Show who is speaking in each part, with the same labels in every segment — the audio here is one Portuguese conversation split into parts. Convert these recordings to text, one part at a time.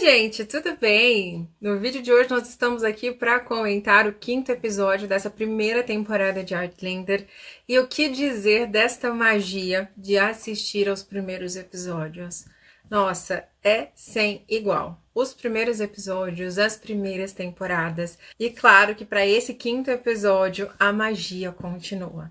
Speaker 1: gente, tudo bem? No vídeo de hoje nós estamos aqui para comentar o 5º episódio dessa primeira temporada de Outlander e o que dizer desta magia de assistir aos primeiros episódios. Nossa, é sem igual. Os primeiros episódios, as primeiras temporadas e claro que para esse 5º episódio a magia continua.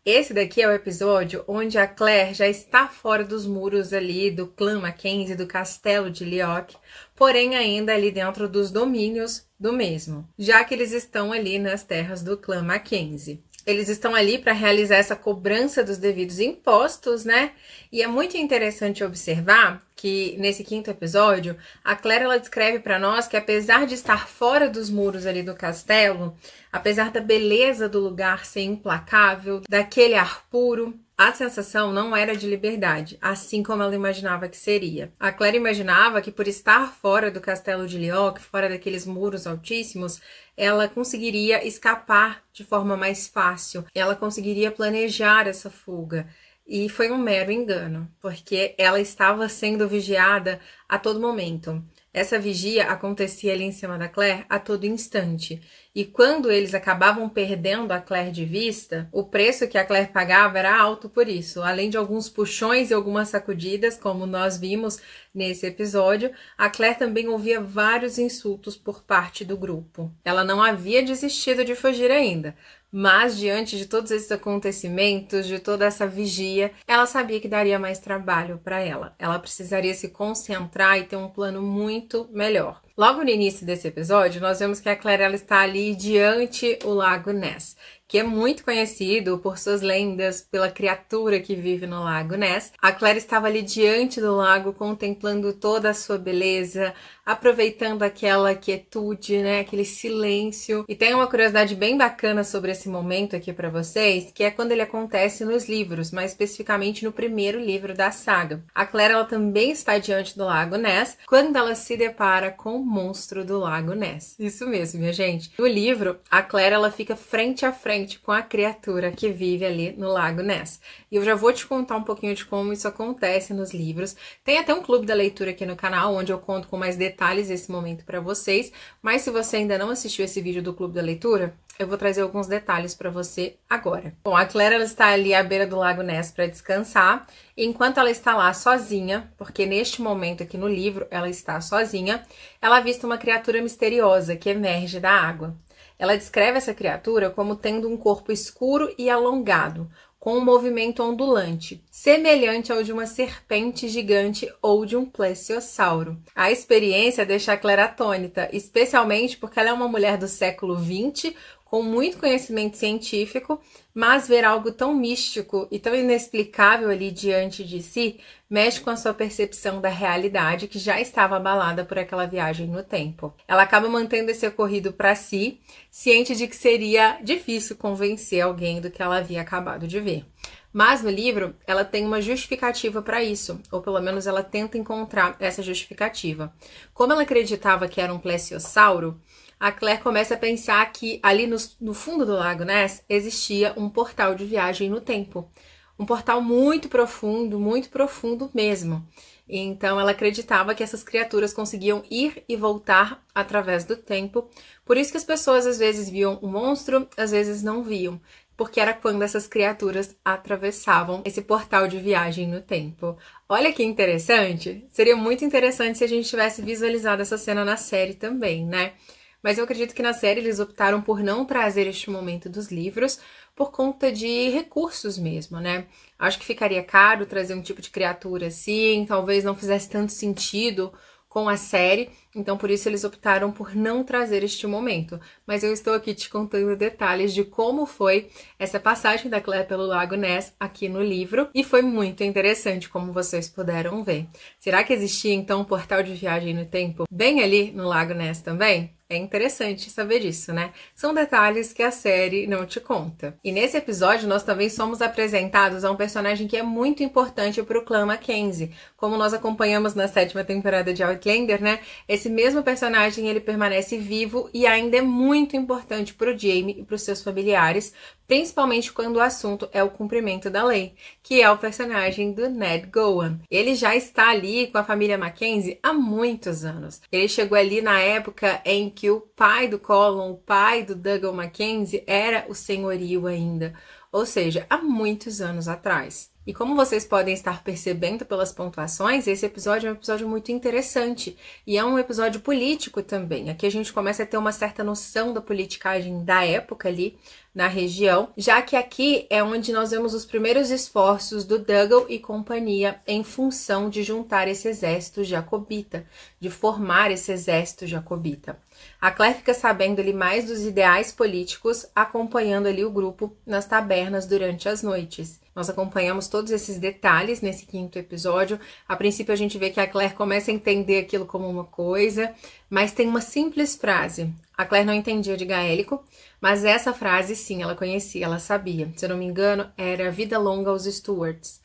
Speaker 1: Esse daqui é o episódio onde a Claire já está fora dos muros ali do clã Mackenzie, do castelo de Leoch, porém ainda ali dentro dos domínios do mesmo, já que eles estão ali nas terras do clã Mackenzie. Eles estão ali para realizar essa cobrança dos devidos impostos, né? E é muito interessante observar que nesse 5º episódio, a Claire ela descreve para nós que apesar de estar fora dos muros ali do castelo, apesar da beleza do lugar ser implacável, daquele ar puro, a sensação não era de liberdade, assim como ela imaginava que seria. A Claire imaginava que por estar fora do castelo de Leoch, fora daqueles muros altíssimos, ela conseguiria escapar de forma mais fácil, ela conseguiria planejar essa fuga. E foi um mero engano, porque ela estava sendo vigiada a todo momento. Essa vigia acontecia ali em cima da Claire a todo instante. E quando eles acabavam perdendo a Claire de vista, o preço que a Claire pagava era alto por isso. Além de alguns puxões e algumas sacudidas, como nós vimos nesse episódio, a Claire também ouvia vários insultos por parte do grupo. Ela não havia desistido de fugir ainda, mas diante de todos esses acontecimentos, de toda essa vigia, ela sabia que daria mais trabalho para ela. Ela precisaria se concentrar e ter um plano muito melhor. Logo no início desse episódio, nós vemos que a Claire ela está ali diante o Lago Ness, que é muito conhecido por suas lendas, pela criatura que vive no Lago Ness. A Claire estava ali diante do lago, contemplando toda a sua beleza, aproveitando aquela quietude, né, aquele silêncio. E tem uma curiosidade bem bacana sobre esse momento aqui para vocês, que é quando ele acontece nos livros, mais especificamente no primeiro livro da saga. A Claire ela também está diante do Lago Ness quando ela se depara com o monstro do Lago Ness. Isso mesmo, minha gente. No livro, a Claire ela fica frente a frente com a criatura que vive ali no Lago Ness. E eu já vou te contar um pouquinho de como isso acontece nos livros. Tem até um clube da leitura aqui no canal, onde eu conto com mais detalhes esse momento para vocês. Mas se você ainda não assistiu esse vídeo do clube da leitura, eu vou trazer alguns detalhes para você agora. Bom, a Claire ela está ali à beira do Lago Ness para descansar. E enquanto ela está lá sozinha, porque neste momento aqui no livro ela está sozinha, ela avista uma criatura misteriosa que emerge da água. Ela descreve essa criatura como tendo um corpo escuro e alongado, com um movimento ondulante, semelhante ao de uma serpente gigante ou de um plesiosauro. A experiência deixa a Claire atônita, especialmente porque ela é uma mulher do século XX, com muito conhecimento científico, mas ver algo tão místico e tão inexplicável ali diante de si mexe com a sua percepção da realidade, que já estava abalada por aquela viagem no tempo. Ela acaba mantendo esse ocorrido para si, ciente de que seria difícil convencer alguém do que ela havia acabado de ver. Mas no livro, ela tem uma justificativa para isso, ou pelo menos ela tenta encontrar essa justificativa. Como ela acreditava que era um plesiosauro, a Claire começa a pensar que ali no fundo do Lago Ness existia um portal de viagem no tempo. Um portal muito profundo mesmo. Então ela acreditava que essas criaturas conseguiam ir e voltar através do tempo. Por isso que as pessoas às vezes viam um monstro, às vezes não viam. Porque era quando essas criaturas atravessavam esse portal de viagem no tempo. Olha que interessante! Seria muito interessante se a gente tivesse visualizado essa cena na série também, né? Mas eu acredito que na série eles optaram por não trazer este momento dos livros por conta de recursos mesmo, né? Acho que ficaria caro trazer um tipo de criatura assim, talvez não fizesse tanto sentido com a série, então por isso eles optaram por não trazer este momento. Mas eu estou aqui te contando detalhes de como foi essa passagem da Claire pelo Lago Ness aqui no livro, e foi muito interessante, como vocês puderam ver. Será que existia então um portal de viagem no tempo bem ali no Lago Ness também? É interessante saber disso, né? São detalhes que a série não te conta. E nesse episódio nós também somos apresentados a um personagem que é muito importante para o clã Mackenzie. Como nós acompanhamos na 7ª temporada de Outlander, né? Esse mesmo personagem, ele permanece vivo e ainda é muito importante para o Jaime e para os seus familiares, principalmente quando o assunto é o cumprimento da lei, que é o personagem do Ned Gowan. Ele já está ali com a família Mackenzie há muitos anos. Ele chegou ali na época em que o pai do Colin, o pai do Dougal Mackenzie, era o senhorio ainda, ou seja, há muitos anos atrás. E como vocês podem estar percebendo pelas pontuações, esse episódio é um episódio muito interessante e é um episódio político também. Aqui a gente começa a ter uma certa noção da politicagem da época ali na região, já que aqui é onde nós vemos os primeiros esforços do Dougal e companhia em função de juntar esse exército jacobita, de formar esse exército jacobita. A Claire fica sabendo ali mais dos ideais políticos, acompanhando ali o grupo nas tabernas durante as noites. Nós acompanhamos todos esses detalhes nesse 5º episódio. A princípio a gente vê que a Claire começa a entender aquilo como uma coisa, mas tem uma simples frase. A Claire não entendia de gaélico, mas essa frase sim, ela conhecia, ela sabia. Se eu não me engano, era Vida Longa aos Stuarts.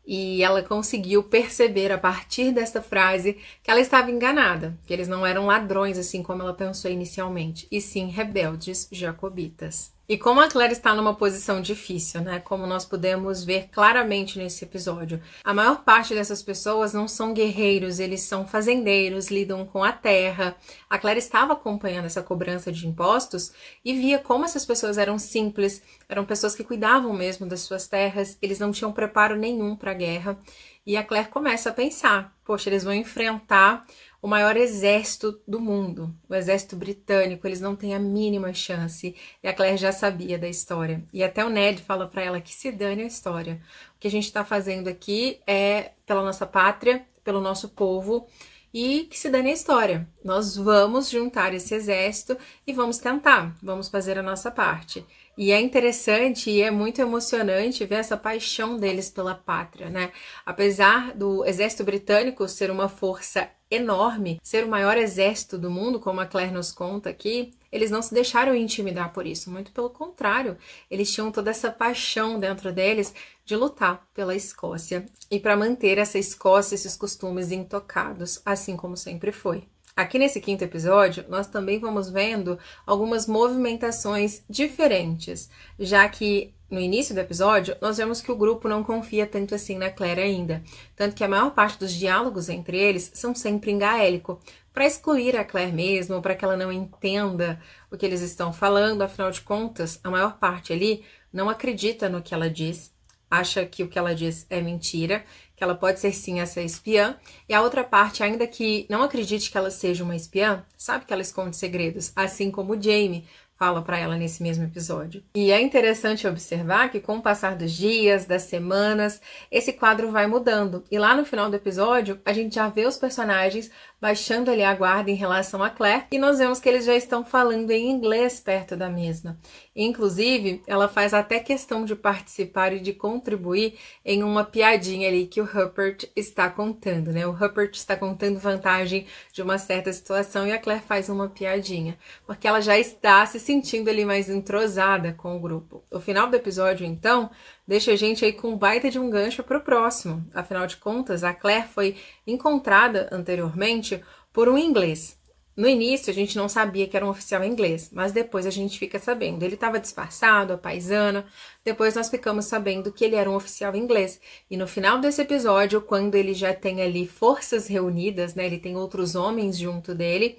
Speaker 1: E ela conseguiu perceber a partir dessa frase que ela estava enganada, que eles não eram ladrões assim como ela pensou inicialmente, e sim rebeldes jacobitas. E como a Claire está numa posição difícil, né? Como nós podemos ver claramente nesse episódio, a maior parte dessas pessoas não são guerreiros, eles são fazendeiros, lidam com a terra. A Claire estava acompanhando essa cobrança de impostos e via como essas pessoas eram simples, eram pessoas que cuidavam mesmo das suas terras, eles não tinham preparo nenhum para a guerra. E a Claire começa a pensar, poxa, eles vão enfrentar o maior exército do mundo, o exército britânico, eles não têm a mínima chance. E a Claire já sabia da história. E até o Ned fala para ela que se dane a história. O que a gente está fazendo aqui é pela nossa pátria, pelo nosso povo, e que se dane a história. Nós vamos juntar esse exército e vamos tentar, vamos fazer a nossa parte. E é interessante e é muito emocionante ver essa paixão deles pela pátria, né? Apesar do exército britânico ser uma força enorme, ser o maior exército do mundo, como a Claire nos conta aqui, eles não se deixaram intimidar por isso, muito pelo contrário, eles tinham toda essa paixão dentro deles de lutar pela Escócia e para manter essa Escócia, esses costumes intocados, assim como sempre foi. Aqui nesse 5º episódio, nós também vamos vendo algumas movimentações diferentes, já que no início do episódio, nós vemos que o grupo não confia tanto assim na Claire ainda, tanto que a maior parte dos diálogos entre eles são sempre em gaélico, para excluir a Claire mesmo, para que ela não entenda o que eles estão falando, afinal de contas, a maior parte ali não acredita no que ela diz, acha que o que ela diz é mentira, que ela pode ser sim essa espiã, e a outra parte, ainda que não acredite que ela seja uma espiã, sabe que ela esconde segredos, assim como o Jaime fala para ela nesse mesmo episódio. E é interessante observar que com o passar dos dias, das semanas, esse quadro vai mudando. E lá no final do episódio, a gente já vê os personagens baixando ali a guarda em relação a Claire, e nós vemos que eles já estão falando em inglês perto da mesma. Inclusive, ela faz até questão de participar e de contribuir em uma piadinha ali que o Rupert está contando, né? O Rupert está contando vantagem de uma certa situação e a Claire faz uma piadinha, porque ela já está se sentindo ali mais entrosada com o grupo. O final do episódio, então, deixa a gente aí com um baita de um gancho para o próximo. Afinal de contas, a Claire foi encontrada anteriormente por um inglês. No início, a gente não sabia que era um oficial inglês, mas depois a gente fica sabendo. Ele estava disfarçado, à paisana. Depois nós ficamos sabendo que ele era um oficial inglês. E no final desse episódio, quando ele já tem ali forças reunidas, né, ele tem outros homens junto dele,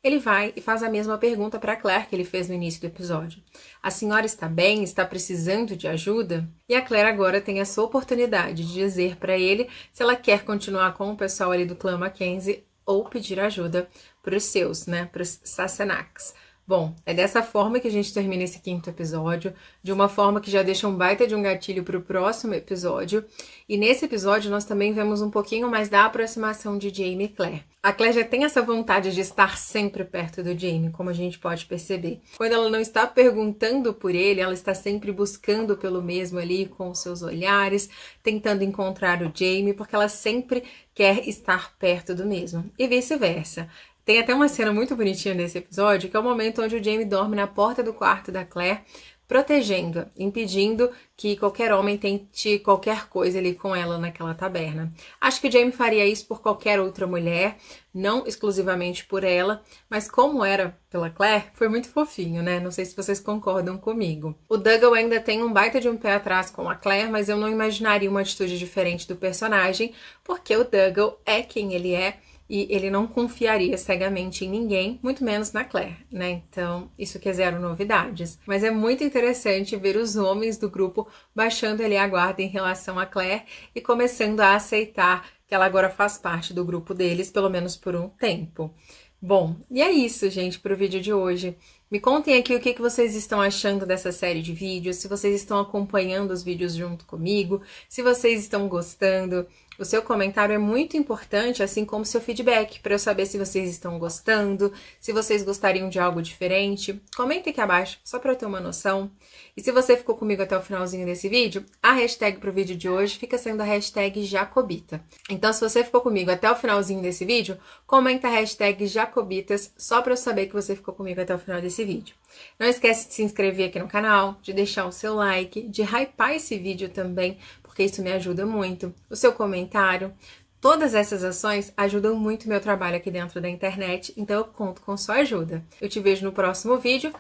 Speaker 1: ele vai e faz a mesma pergunta para Claire que ele fez no início do episódio. A senhora está bem? Está precisando de ajuda? E a Claire agora tem a sua oportunidade de dizer para ele se ela quer continuar com o pessoal ali do clã Mackenzie ou pedir ajuda para os seus, né, para os Sassenachs. Bom, é dessa forma que a gente termina esse 5º episódio, de uma forma que já deixa um baita de um gatilho para o próximo episódio. E nesse episódio nós também vemos um pouquinho mais da aproximação de Jaime e Claire. A Claire já tem essa vontade de estar sempre perto do Jaime, como a gente pode perceber. Quando ela não está perguntando por ele, ela está sempre buscando pelo mesmo ali com os seus olhares, tentando encontrar o Jaime, porque ela sempre quer estar perto do mesmo. E vice-versa. Tem até uma cena muito bonitinha nesse episódio, que é o momento onde o Jamie dorme na porta do quarto da Claire, protegendo-a, impedindo que qualquer homem tente qualquer coisa ali com ela naquela taberna. Acho que o Jamie faria isso por qualquer outra mulher, não exclusivamente por ela, mas como era pela Claire, foi muito fofinho, né? Não sei se vocês concordam comigo. O Dougal ainda tem um baita de um pé atrás com a Claire, mas eu não imaginaria uma atitude diferente do personagem, porque o Dougal é quem ele é, e ele não confiaria cegamente em ninguém, muito menos na Claire, né? Então, isso que é zero novidades. Mas é muito interessante ver os homens do grupo baixando ali a guarda em relação a Claire e começando a aceitar que ela agora faz parte do grupo deles, pelo menos por um tempo. Bom, e é isso, gente, para o vídeo de hoje. Me contem aqui o que vocês estão achando dessa série de vídeos, se vocês estão acompanhando os vídeos junto comigo, se vocês estão gostando. O seu comentário é muito importante, assim como o seu feedback, para eu saber se vocês estão gostando, se vocês gostariam de algo diferente. Comenta aqui abaixo, só para eu ter uma noção. E se você ficou comigo até o finalzinho desse vídeo, a hashtag para o vídeo de hoje fica sendo a hashtag Jacobita. Então, se você ficou comigo até o finalzinho desse vídeo, comenta a hashtag Jacobitas, só para eu saber que você ficou comigo até o final desse vídeo. Não esquece de se inscrever aqui no canal, de deixar o seu like, de hypar esse vídeo também, porque isso me ajuda muito. O seu comentário, todas essas ações ajudam muito o meu trabalho aqui dentro da internet, então eu conto com sua ajuda. Eu te vejo no próximo vídeo,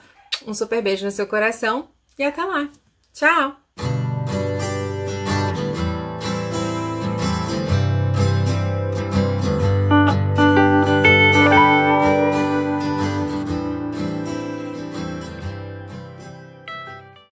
Speaker 1: um super beijo no seu coração e até lá. Tchau!